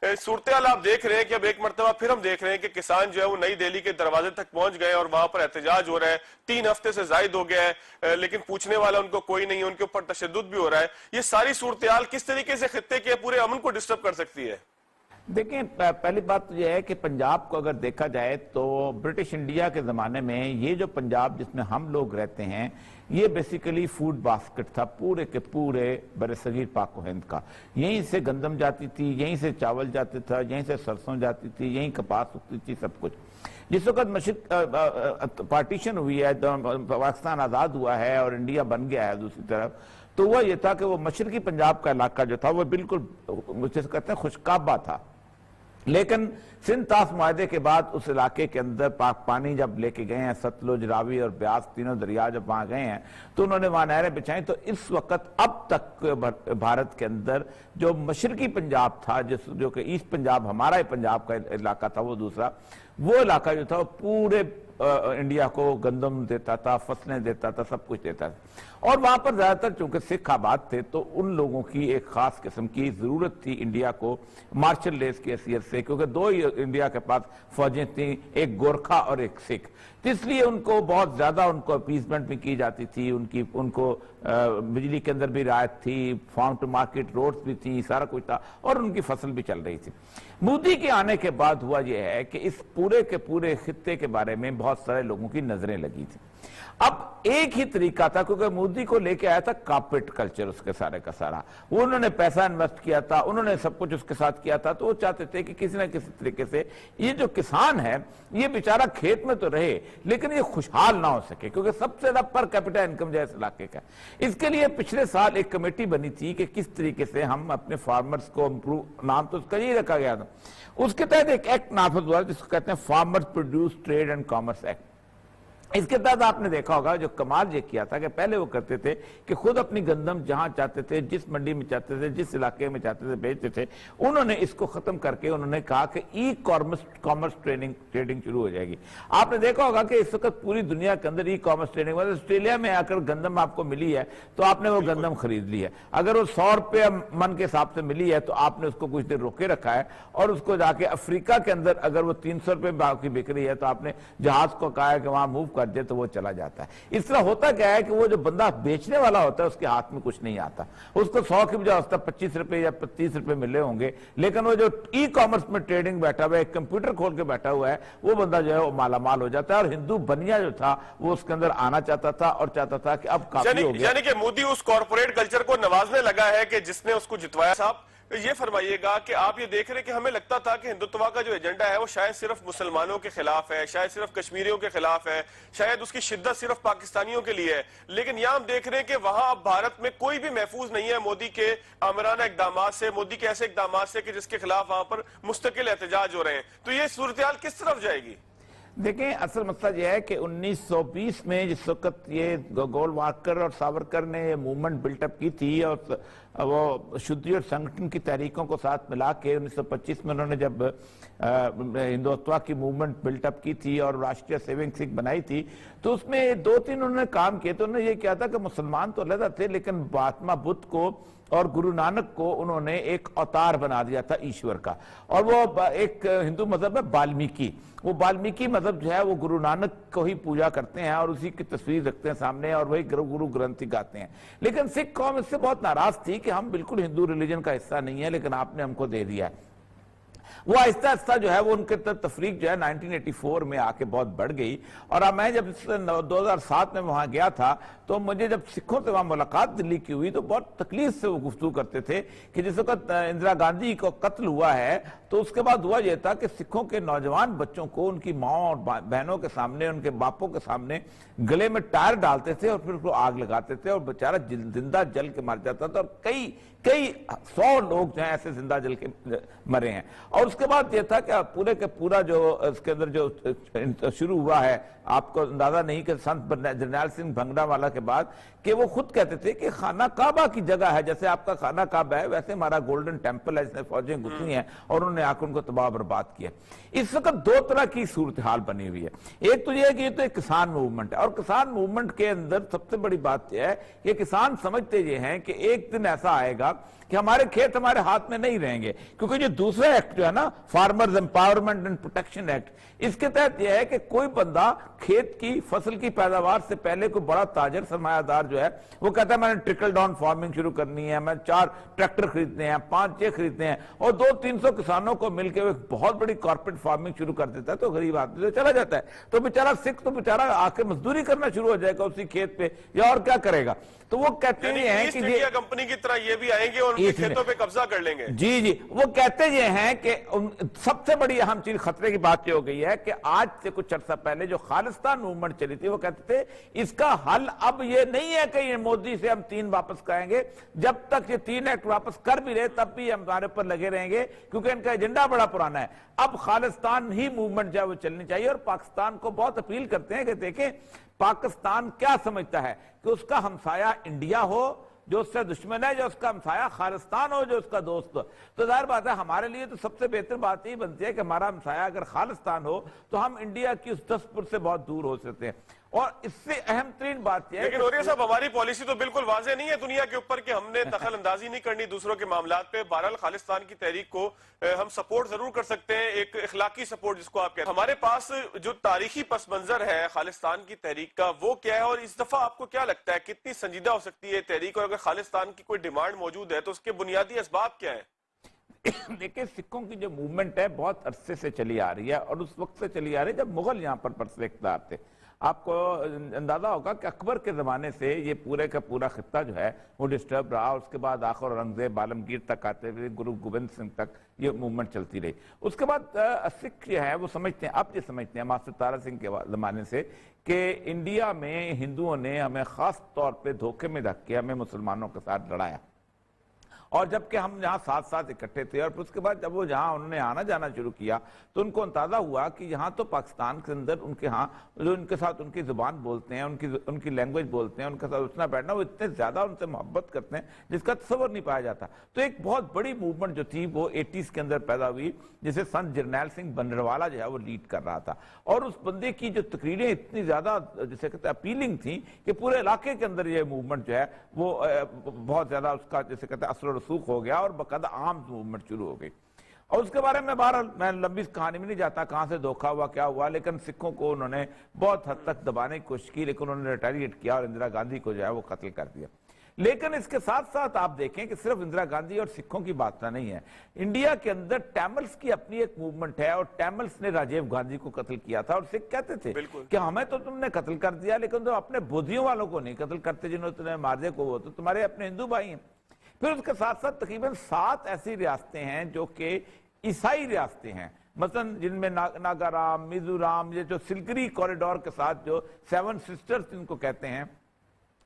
सूरत-ए-हाल आप देख रहे हैं कि अब एक मरतबा फिर हम देख रहे हैं कि किसान जो है वो नई दिल्ली के दरवाजे तक पहुंच गए और वहां पर एहतजाज हो रहा है। 3 हफ्ते से जायद हो गया है, लेकिन पूछने वाला उनको कोई नहीं है, उनके ऊपर तशद्दुद भी हो रहा है। ये सारी सूरत-ए-हाल किस तरीके से खित्ते के पूरे अमन को डिस्टर्ब कर सकती है? देखें, पहली बात तो यह है कि पंजाब को अगर देखा जाए तो ब्रिटिश इंडिया के ज़माने में ये जो पंजाब जिसमें हम लोग रहते हैं, ये बेसिकली फूड बास्केट था पूरे के पूरे बरसगीर पाक व हिंद का। यहीं से गंदम जाती थी, यहीं से चावल जाते था, यहीं से सरसों जाती थी, यहीं कपास उगती थी, सब कुछ। जिस वक्त मशरिक पार्टीशन हुई है, पाकिस्तान आज़ाद हुआ है और इंडिया बन गया है दूसरी तरफ, तो वह ये था कि वो मशरकी पंजाब का इलाका जो था वो बिल्कुल जिसे कहते हैं खुशकाबा था। लेकिन सिंध ताश मुआहदे के बाद उस इलाके के अंदर पानी जब लेके गए हैं, सतलुज, रावी और ब्यास तीनों दरिया जब वहां गए हैं तो उन्होंने वहां नहरें बिछाई। तो इस वक्त अब तक भारत के अंदर जो मशरकी पंजाब था, जो कि ईस्ट पंजाब हमारा ही पंजाब का इलाका था, वो दूसरा वो इलाका जो था वो पूरे इंडिया को गंदम देता था, फसलें देता था, सब कुछ देता था। और वहां पर ज्यादातर चूंकि सिख आबाद थे तो उन लोगों की एक खास किस्म की जरूरत थी इंडिया को मार्शल लेस की हैसियत से, क्योंकि 2 ही इंडिया के पास फौजें थी, एक गोरखा और एक सिख। तो इसलिए उनको बहुत ज्यादा उनको अपीसमेंट भी की जाती थी, उनको बिजली के अंदर भी राहत थी, फार्म टू मार्केट रोड्स भी थी, सारा कुछ था और उनकी फसल भी चल रही थी। मोदी के आने के बाद हुआ यह है कि इस पूरे के पूरे खित्ते के बारे में बहुत सारे लोगों की नजरें लगी थी। अब एक ही तरीका था, क्योंकि मोदी को लेके आया था कॉर्पोरेट कल्चर, उसके सारे का सारा वो उन्होंने पैसा इन्वेस्ट किया था, उन्होंने सब कुछ उसके साथ किया था। तो वो चाहते थे कि किसी न किसी तरीके से ये जो किसान है ये बेचारा खेत में तो रहे लेकिन ये खुशहाल ना हो सके, क्योंकि सबसे ज्यादा पर कैपिटा इनकम जो है इस इलाके का। इसके लिए पिछले साल एक कमेटी बनी थी कि किस तरीके से हम अपने फार्मर्स को इम्प्रूव, नाम तो उसका यही रखा गया था। उसके तहत एक एक्ट नाफिज हुआ जिसको कहते हैं farmers produce trade and commerce act. इसके तहत आपने देखा होगा जो कमाल ये किया था कि पहले वो करते थे कि खुद अपनी गंदम जहां चाहते थे, जिस मंडी में चाहते थे, जिस इलाके में चाहते थे बेचते थे। उन्होंने इसको खत्म करके उन्होंने कहा कि ई कॉमर्स ट्रेडिंग शुरू हो जाएगी। आपने देखा होगा कि इस वक्त पूरी दुनिया के अंदर ई कॉमर्स ट्रेडिंग, मतलब ऑस्ट्रेलिया में आकर गंदम आपको मिली है तो आपने वो गंदम खरीद ली है। अगर वो 100 रुपये मन के हिसाब से मिली है तो आपने उसको कुछ देर रोके रखा है और उसको जाके अफ्रीका के अंदर अगर वो 300 रुपये भाव की बिक रही है तो आपने जहाज को कहा है कि वहां मूव कर दे तो वो चला जाता है। इस तरह होता क्या है कि वो जो बंदा बेचने वाला होता है उसके हाथ में कुछ नहीं आता, उसको 100 की बजाय 25 रुपए या 30 रुपए मिले होंगे, लेकिन वो जो ई कॉमर्स में ट्रेडिंग बैठा हुआ है, कंप्यूटर खोल के बैठा हुआ है, वो बंदा जो है वो मालामाल हो जाता है। और हिंदू बनिया जो था वो उसके अंदर आना चाहता था और चाहता था कि अब काफी हो गया। यानी कि मोदी उस कॉर्पोरेट कल्चर को नवाजने लगा है कि जिसने उसको जितवाया। साहब ये फरमाइएगा कि आप ये देख रहे हैं कि हमें लगता था कि हिंदुत्व का जो एजेंडा है वो शायद सिर्फ मुसलमानों के खिलाफ है, शायद सिर्फ कश्मीरियों के खिलाफ है, शायद उसकी शिद्दत सिर्फ पाकिस्तानियों के लिए है। लेकिन यहाँ हम देख रहे हैं कि वहां अब भारत में कोई भी महफूज नहीं है मोदी के आमराना इकदाम से, मोदी के ऐसे इकदाम से कि जिसके खिलाफ वहां पर मुस्तकिल एहतजाज हो रहे हैं। तो ये सूरत-ए-हाल किस तरफ जाएगी? देखें, असल मसला यह है कि 1920 में जिस वक्त ये गोलवाकर और सावरकर ने ये मूवमेंट बिल्टअप की थी और वो शुद्धि और संगठन की तहरीकों को साथ मिला के 1925 में उन्होंने जब हिंदुत्व की मूवमेंट बिल्टअप की थी और राष्ट्रीय सेविंग सिंह बनाई थी, तो उसमें 2-3 उन्होंने काम किए। तो उन्होंने ये किया था कि मुसलमान तो अलग थे लेकिन महात्मा बुद्ध को और गुरु नानक को उन्होंने एक अवतार बना दिया था ईश्वर का। और वो एक हिंदू मजहब है वाल्मीकि, वो वाल्मीकि मजहब जो है वो गुरु नानक को ही पूजा करते हैं और उसी की तस्वीर रखते हैं सामने और वही गुरु ग्रंथ ही गाते हैं। लेकिन सिख कौम इससे बहुत नाराज थी कि हम बिल्कुल हिंदू रिलीजन का हिस्सा नहीं है लेकिन आपने हमको दे दिया है। वो आहिस्ता आहिस्ता जो है वो उनके तफरीक जो है 1984 में आके बहुत बढ़ गई। और मैं जब 2007 में वहां गया था तो मुझे जब सिखों से वहां मुलाकात दिल्ली की हुई तो बहुत तकलीफ से वो गुफ्तगू करते थे कि जिस वक्त इंदिरा गांधी को कत्ल हुआ है तो उसके बाद हुआ यह था कि सिखों के नौजवान बच्चों को उनकी माँ और बहनों के सामने, उनके बापों के सामने गले में टायर डालते थे और फिर उसको आग लगाते थे और बेचारा जिंदा जल के मर जाता था। और कई 100 लोग जो हैं ऐसे जिंदा जल के मरे हैं। और उसके बाद ये था कि पूरे के पूरा जो इसके अंदर जो शुरू हुआ है, आपको अंदाजा नहीं कि संत जरनैल सिंह भंगड़ावाला के बाद कि वो खुद कहते थे कि खाना काबा की जगह है, जैसे आपका खाना काबा है वैसे हमारा गोल्डन टेम्पल है जिसमें फौजें घुसी हैं और उन्होंने आकर उनको तबाह बर्बाद किया। इस वक्त दो तरह की सूरत हाल बनी हुई है। एक तो ये है कि ये तो एक किसान मूवमेंट है, और किसान मूवमेंट के अंदर सबसे बड़ी बात यह है कि किसान समझते ये हैं कि एक दिन ऐसा आएगा कि हमारे खेत हमारे हाथ में नहीं रहेंगे, क्योंकि जो दूसरा एक्ट जो है ना, farmers empowerment and protection act, इसके तहत यह है कि कोई बंदा खेत की फसल की पैदावार से पहले कोई बड़ा ताजर सरमायादार जो है वो कहता है मैंने ट्रिकल डाउन फार्मिंग शुरू करनी है, मैं 4 ट्रैक्टर खरीदने हैं, 5-6 खरीदने हैं, और 200-300 किसानों को मिलकर एक बहुत बड़ी कॉर्पोरेट फार्मिंग शुरू कर देता है, तो गरीब आदमी तो चला जाता है, तो बेचारा सिख तो बेचारा आके मजदूरी करना शुरू हो जाएगा उसी खेत पे, या और क्या करेगा। तो वो कहते हैं कि ये कंपनी की तरह ये भी आएंगे और उनके खेतों पे कब्जा कर लेंगे। जी जी, वो कहते ये हैं कि सबसे बड़ी अहम चीज खतरे की बात ये हो गई है कि आज से कुछ अर्सा पहले जो खालिस्तान मूवमेंट चली थी, वो कहते थे इसका हल अब ये नहीं है कि मोदी से हम 3 वापस करेंगे, जब तक ये 3 एक्ट वापस कर भी रहे तब भी हम हमारे पर लगे रहेंगे, क्योंकि इनका एजेंडा बड़ा पुराना है। अब खालिस्तान ही मूवमेंट जो है वो चलनी चाहिए, और पाकिस्तान को बहुत अपील करते हैं कि देखें पाकिस्तान क्या समझता है कि उसका हमसाया इंडिया हो जो उससे दुश्मन है, जो उसका हमसाया खालिस्तान हो जो उसका दोस्त हो। तो जाहिर बात है हमारे लिए तो सबसे बेहतर बात यही बनती है कि हमारा हमसाया अगर खालिस्तान हो तो हम इंडिया की उस दस्तपुर से बहुत दूर हो सकते हैं। और इससे अहम तरीन बात यह है, लेकिन औरिया साहब हमारी पॉलिसी तो बिल्कुल वाज़ेह नहीं है दुनिया के ऊपर कि हमने दखल अंदाजी नहीं करनी दूसरों के मामलात पे। बहरहाल खालिस्तान की तहरीक को हम सपोर्ट जरूर कर सकते हैं, एक इखलाकी सपोर्ट जिसको आप कहते हैं। हमारे पास जो तारीखी पस मंजर है खालिस्तान की तहरीक का वो क्या है, और इस दफा आपको क्या लगता है कितनी संजीदा हो सकती है तहरीक, और अगर खालिस्तान की कोई डिमांड मौजूद है तो उसके बुनियादी असबाब क्या है? देखिए, सिखों की जो मूवमेंट है बहुत अरसे से चली आ रही है, और उस वक्त से चली आ रही है जब मुगल यहाँ पर परसे इख्तियार थे। आपको अंदाजा होगा कि अकबर के ज़माने से ये पूरे का पूरा खित्ता जो है वो डिस्टर्ब रहा, और उसके बाद आखिर औरंगजेब आलमगीर तक आते हुए गुरु गोविंद सिंह तक ये मूवमेंट चलती रही। उसके बाद सिख जो है वो समझते हैं, अब ये समझते हैं मास्टर तारा सिंह के ज़माने से कि इंडिया में हिंदुओं ने हमें ख़ास तौर पर धोखे में रख के हमें मुसलमानों के साथ लड़ाया, और जबकि हम यहाँ साथ साथ इकट्ठे थे। और उसके बाद जब वो जहाँ उन्होंने आना जाना शुरू किया तो उनको अंदाजा हुआ कि यहाँ तो पाकिस्तान के अंदर उनके यहाँ जो उनके साथ उनकी जुबान बोलते हैं, उनकी लैंग्वेज बोलते हैं, उनके साथ उठना बैठना, वो इतने ज्यादा उनसे मोहब्बत करते हैं जिसका तस्वर नहीं पाया जाता। तो एक बहुत बड़ी मूवमेंट जो थी वो 80s के अंदर पैदा हुई, जिसे संत जरनैल सिंह भंडरवाला जो है वो लीड कर रहा था। और उस बंदे की जो तकरीरें इतनी ज्यादा जिसे कहते हैं अपीलिंग थी कि पूरे इलाके के अंदर ये मूवमेंट जो है वो बहुत ज्यादा उसका जिसे कहते हैं असर रसूख हो गया, और बकायदा आम मूवमेंट शुरू हो गई। और उसके बारे में बहरहाल मैं लंबी कहानी में नहीं जाता कहां से धोखा हुआ क्या हुआ, लेकिन सिखों को उन्होंने बहुत हद तक दबाने की कोशिश की, लेकिन उन्होंने रिटेलिएट किया और इंदिरा गांधी को जो है वो कत्ल कर दिया। लेकिन इसके साथ साथ आप देखें कि सिर्फ इंदिरा गांधी और सिखों की बात नहीं है, इंडिया के अंदर टैमल्स की अपनी एक मूवमेंट है, और टैमल्स ने राजीव गांधी को कत्ल किया था, और सिख कहते थे कि हमें तो तुमने कत्ल कर दिया, लेकिन तुम अपने बोधियों वालों को नहीं कत्ल करते जिन्होंने तुम्हें मार दिया, को वो तो तुम्हारे अपने हिंदू भाई हैं। फिर उसके साथ साथ तकरीबन 7 ऐसी रियासतें हैं जो कि ईसाई रियासतें हैं, मसलन जिनमें नागाराम, मिजोरम, ये जो सिलगरी कॉरिडोर के साथ जो 7 सिस्टर्स जिनको कहते हैं,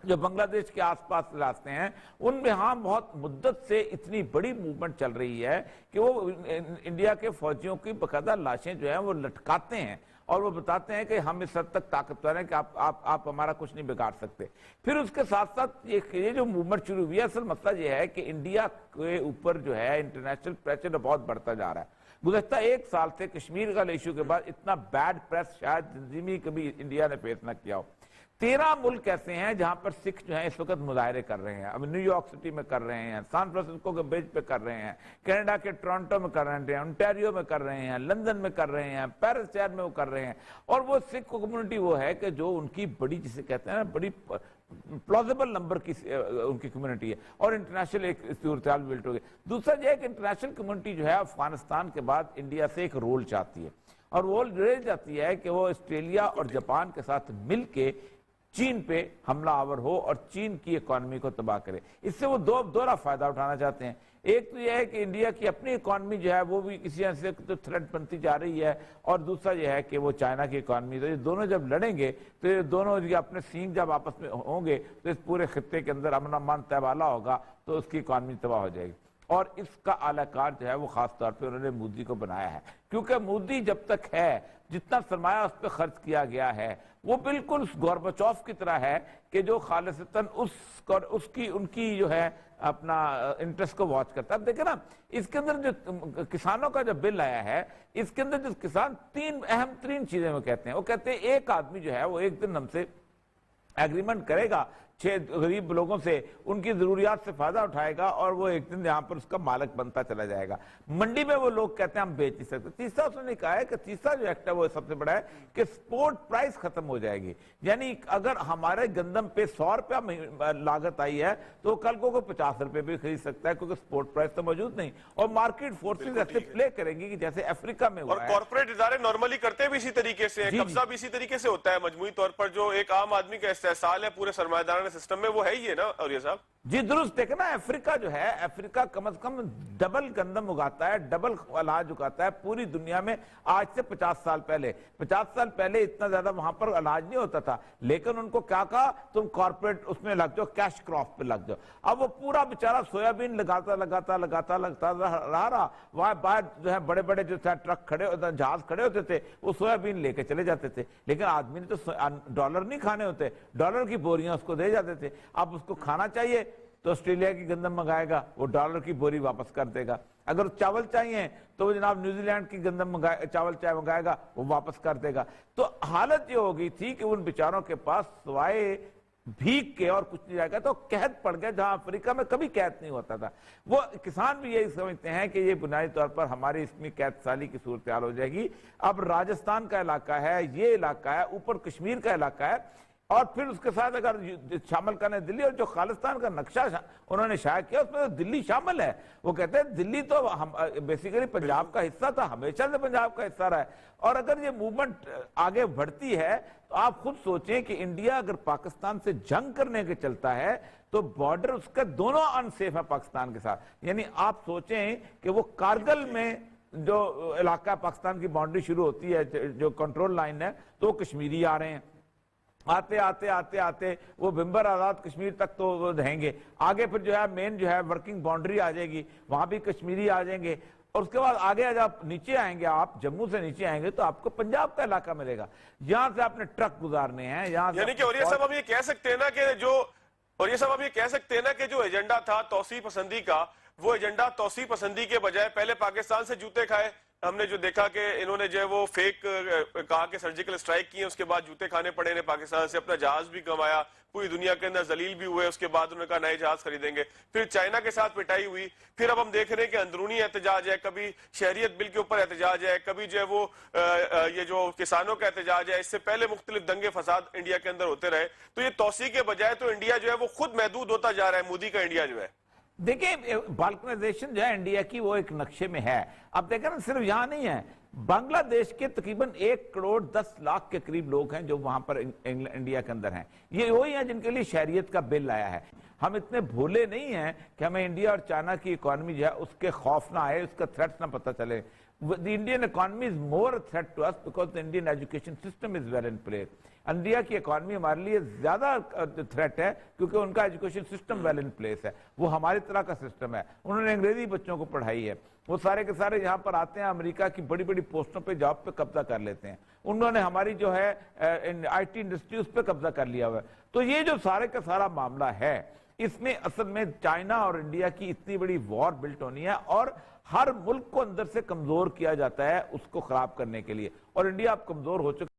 जो बांग्लादेश के आसपास रास्ते हैं, उनमें हाँ बहुत मुद्दत से इतनी बड़ी मूवमेंट चल रही है कि वो इंडिया के फौजियों की बकायदा लाशें जो हैं वो लटकाते हैं, और वो बताते हैं कि हम इस हद तक ताकतवर हैं कि आप हमारा कुछ नहीं बिगाड़ सकते। फिर उसके साथ साथ ये जो मूवमेंट शुरू हुई है, असल मसला ये है कि इंडिया के ऊपर जो है इंटरनेशनल प्रेशर बहुत बढ़ता जा रहा है। गुज़श्ता 1 साल से कश्मीर का इशू के बाद इतना बैड प्रेस शायद जिंदगी में कभी इंडिया ने फेस न किया हो। 13 मुल्क ऐसे हैं जहां पर सिख जो है इस वक्त मुजाहरे कर रहे हैं। अभी न्यूयॉर्क सिटी में कर रहे हैं, सैन फ्रांसिस्को के बीच पे कर रहे हैं, कनाडा के टोरंटो में कर रहे हैं, ओंटारियो में कर रहे हैं, लंदन में कर रहे हैं, पेरिस शहर में वो कर रहे हैं। और वो सिख कम्युनिटी वो है कि जो उनकी बड़ी जिसे कहते हैं ना बड़ी प्लॉजिबल नंबर की उनकी कम्युनिटी है, और इंटरनेशनल एक सूरत हाल बिल्ट हो गई। दूसरा यह है कि इंटरनेशनल कम्युनिटी जो है अफगानिस्तान के बाद इंडिया से एक रोल चाहती है, और वो रोल चाहती है कि वो ऑस्ट्रेलिया और जापान के साथ मिल के चीन पे हमला आवर हो और चीन की इकोनॉमी को तबाह करे। इससे वो दोहरा फायदा उठाना चाहते हैं। एक तो यह है कि इंडिया की अपनी इकोनॉमी जो है वो भी किसी से तो थ्रेट बनती जा रही है, और दूसरा यह है कि वो चाइना की इकोनॉमी, तो ये दोनों जब लड़ेंगे तो ये दोनों अपने सींग जब आपस में होंगे तो इस पूरे खित्ते के अंदर अमन अमान तबाला होगा, तो उसकी इकोनॉमी तबाह हो जाएगी। اور اس کا اعلی کار جو ہے وہ خاص طور پہ انہوں نے مودی کو بنایا ہے، کیونکہ مودی جب تک ہے جتنا سرمایہ اس پہ خرچ کیا گیا ہے وہ بالکل گورباچوف کی طرح ہے کہ جو خالصتاً ان کی جو ہے اپنا انٹرسٹ کو واچ کرتا ہے۔ اب دیکھیں نا اس کے اندر جو کسانوں کا جو بل آیا ہے اس کے اندر جو کسان تین اہم ترین چیزیں وہ کہتے ہیں، ایک آدمی جو ہے وہ ایک دن ہم سے ایگریمنٹ کرے گا 6 غریب لوگوں سے، ان کی ضروریات سے فائدہ اٹھائے گا اور وہ ایک دن یہاں پر اس کا مالک بنتا چلا جائے گا۔ منڈی میں وہ لوگ کہتے ہیں ہم بیچ نہیں سکتے۔ تیسرا اس نے کہا ہے کہ تیسرا جو ایکٹ ہے وہ سب سے بڑا ہے کہ سپورٹ پرائس ختم ہو جائے گی، یعنی اگر ہمارے گندم پہ 100 روپیہ لاگت آئی ہے تو کل کو 50 روپے بھی خرید سکتا ہے، کیونکہ سپورٹ پرائس تو موجود نہیں، اور مارکیٹ فورسز ایسے پلے کریں گی کہ جیسے افریقہ میں اور کارپوریٹ ادارے نارملی کرتے بھی اسی طریقے سے، قبضہ بھی اسی طریقے سے ہوتا ہے مجموعی طور پر۔ جو ایک عام آدمی کا استحصال ہے پورے سرمایہ دارانہ سسٹم میں وہ ہے ہی ہے نا اولیاء صاحب؟ جی درست دیکھنا، افریقہ جو ہے افریقہ کم از کم ڈبل گندم اگاتا ہے، ڈبل اناج اگاتا ہے پوری دنیا میں آج سے 50 سال پہلے۔ 50 سال پہلے اتنا زیادہ وہاں پر اناج نہیں ہوتا تھا، لیکن ان کو کیا کہا تم کارپوریٹ اس میں لگ جاؤ، کیش کراپ پہ لگ جاؤ۔ اب وہ پورا بیچارہ سویابین لگاتا رہا، وہاں باہر جو ہے بڑے بڑے جو ٹرک کھڑے ہوتے، جہاز کھڑے ہوتے تھے، وہ سویابین لے کے چلے جاتے تھے، لیکن آدمی نے تو ڈالر نہیں کھانے ہوتے، ڈالر کی بوریاں اس کو دے جاتے تھے۔ اب اس کو کھانا چاہیے تو آسٹریلیا کی گندم منگائے گا، وہ ڈالر کی بوری واپس کر دے گا۔ اگر چاول چاہیے تو وہ جناب نیوزی لینڈ کی گندم چاول منگائے گا، وہ واپس کر دے گا۔ تو حالت یہ ہو گئی تھی کہ ان بیچاروں کے پاس سوائے بھیک کے اور کچھ نہیں جائے گا، تو قحط پڑ گیا جہاں افریقہ میں کبھی قحط نہیں ہوتا تھا۔ وہ کسان بھی یہی سمجھتے ہیں کہ یہ بنیادی طور پر ہماری اس میں قحط سالی کی صورتحال ہو جائے گی۔ اب راجستھان کا علاقہ ہے، یہ علاقہ ہے، اوپر کشمیر کا علاقہ ہے، اور پھر اس کے ساتھ اگر شامل کرنے دلی، اور جو خالصتان کا نقشہ انہوں نے شائع کیا اس میں دلی شامل ہے۔ وہ کہتے ہیں دلی تو بیسیکلی پنجاب کا حصہ تھا، ہمیشہ سے پنجاب کا حصہ رہا ہے، اور اگر یہ موومنٹ آگے بڑھتی ہے تو آپ خود سوچیں کہ انڈیا اگر پاکستان سے جنگ کرنے کے چلتا ہے تو بارڈر اس کے دونوں انسیف ہے پاکستان کے ساتھ۔ یعنی آپ سوچیں کہ وہ کارگل میں جو علاقہ پاکستان کی باؤنڈری شروع ہوتی ہے، جو کنٹرول لائن ہے، تو وہ کشمیری آ رہے ہیں، آتے وہ بھمبر آزاد کشمیر تک تو وہ رہیں گے، آگے پھر جو ہے مین جو ہے ورکنگ باؤنڈری آ جائے گی، وہاں بھی کشمیری آ جائیں گے، اور اس کے بعد آگے جب نیچے آئیں گے، آپ جموں سے نیچے آئیں گے تو آپ کو پنجاب کا علاقہ ملے گا، یہاں سے آپ نے ٹرک گزارنے ہیں، یہاں سے یعنی کہ اولیاء صاحب ہم یہ کہہ سکتے ہیں نا کہ جو ایجنڈا تھا توسیع پسندی کا، وہ ایجنڈا توسیع پسندی کے بجائے پہلے پاکستان سے جوتے کھائے۔ ہم نے جو دیکھا کہ انہوں نے جو ہے وہ فیک کہا کہ سرجیکل اسٹرائک کی، اس کے بعد جوتے کھانے پڑے انہیں پاکستان سے، اپنا جہاز بھی گنوایا، پوری دنیا کے اندر ذلیل بھی ہوئے، اس کے بعد انہوں نے کہا نئے جہاز خریدیں گے، پھر چائنا کے ساتھ پٹائی ہوئی، پھر اب ہم دیکھ رہے ہیں کہ اندرونی احتجاج ہے، کبھی شہریت بل کے اوپر احتجاج ہے، کبھی جو ہے وہ یہ جو کسانوں کا احتجاج ہے، اس سے پہلے مختلف دنگے فساد انڈیا کے اندر ہوتے رہے۔ تو یہ توسیع کے بجائے تو انڈیا جو ہے وہ خود محدود ہوتا جا رہا ہے، مودی کا انڈیا جو ہے۔ دیکھیں بالکنائزیشن جو ہے انڈیا کی وہ ایک نقشے میں ہے۔ اب دیکھیں نا صرف یہاں نہیں ہے، بنگلہ دیش کے تقریباً 1.10 کروڑ کے قریب لوگ ہیں جو وہاں پر انڈیا کے اندر ہیں، یہ وہی ہیں جن کے لیے شہریت کا بل آیا ہے۔ ہم اتنے بھولے نہیں ہیں کہ ہمیں انڈیا اور چائنا کی اکانومی جو ہے اس کے خوف نہ آئے، اس کا تھریٹس نہ پتہ چلے۔ The Indian economy is more a threat to us because the Indian education system is well in place. India کی اکانومی ہمارے لیے زیادہ تھریٹ ہے کیونکہ ان کا education system well in place ہے، وہ ہماری طرح کا سسٹم ہے، انہوں نے انگریزی بچوں کو پڑھائی ہے، وہ سارے کے سارے یہاں پر آتے ہیں، امریکہ کی بڑی بڑی پوسٹوں پہ جاب پہ قبضہ کر لیتے ہیں، انہوں نے ہماری جو ہے آئی ٹی انڈسٹری اس پہ قبضہ کر لیا ہوا ہے۔ تو یہ جو سارے کا سارا معاملہ ہے، اس میں اصل میں چائنا اور انڈیا کی اتنی بڑی وار بلٹ ہونی ہے، اور ہر ملک کو اندر سے کمزور کیا جاتا ہے اس کو خراب کرنے کے لیے، اور انڈیا اب کمزور ہو چکا